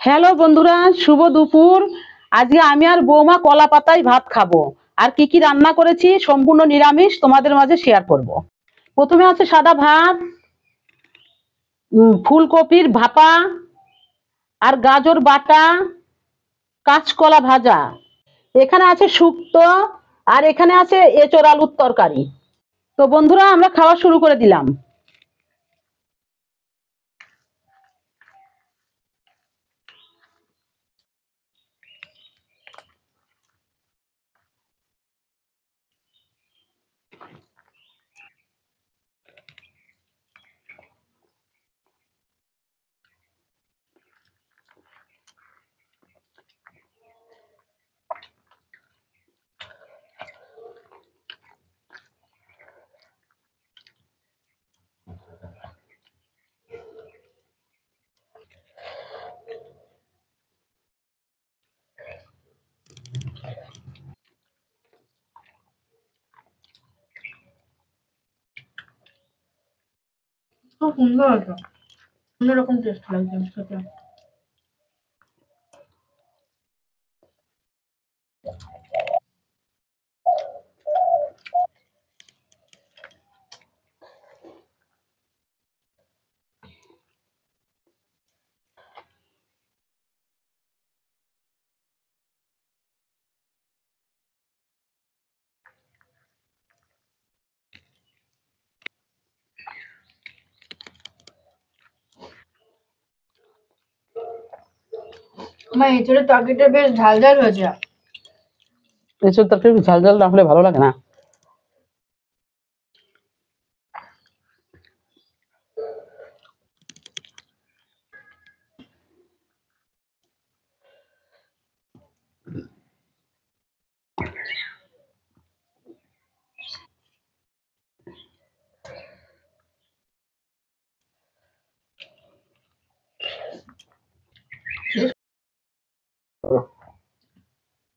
Hello বন্ধুরা, শুভ দুপুর। আজকে আমি আর বৌমা কলা পাতায় ভাত খাবো। আর কি কি রান্না করেছি সম্পূর্ণ নিরামিষ তোমাদের মাঝে শেয়ার করব। প্রথমে আছে সাদা ভাত, ফুলকপির ভাপা, আর গাজর বাটা, কাঁচকলা ভাজা। এখানে আছে শুক্তো, আর এখানে আছে এঁচোড় আলুর তরকারি। তো বন্ধুরা, আমরা খাওয়া শুরু করে দিলাম। খুব সুন্দর হতো, অন্যরকম টেস্ট লাগছে খেতে। আমার এঁচড়ের তরকারিটা বেশ ঝাল ঝাল হয়েছে। এঁচোড় তরকারি ঝাল ঝাল না হলে ভালো লাগে না।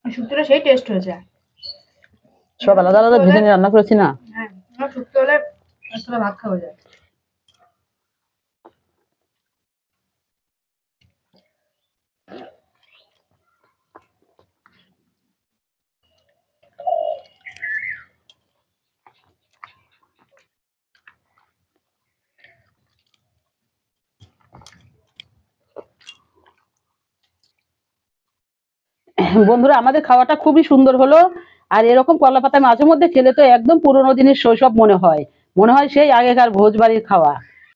শুক্তোটা সেই টেস্ট হয়েছে। সব আলাদা আলাদা ভেজে নিয়ে রান্না করেছি না। হ্যাঁ, আমার শুক্তো হলে একসাথে ভাত খাওয়া যায়। বন্ধুরা, আমাদের খাওয়াটা খুবই সুন্দর হলো। আর এরকম কলা পাতায় মাঝে মধ্যে খেলে তো একদম পুরোনো দিনের শৈশব মনে হয়। মনে হয় সেই আগেকার ভোজ বাড়ির খাওয়া।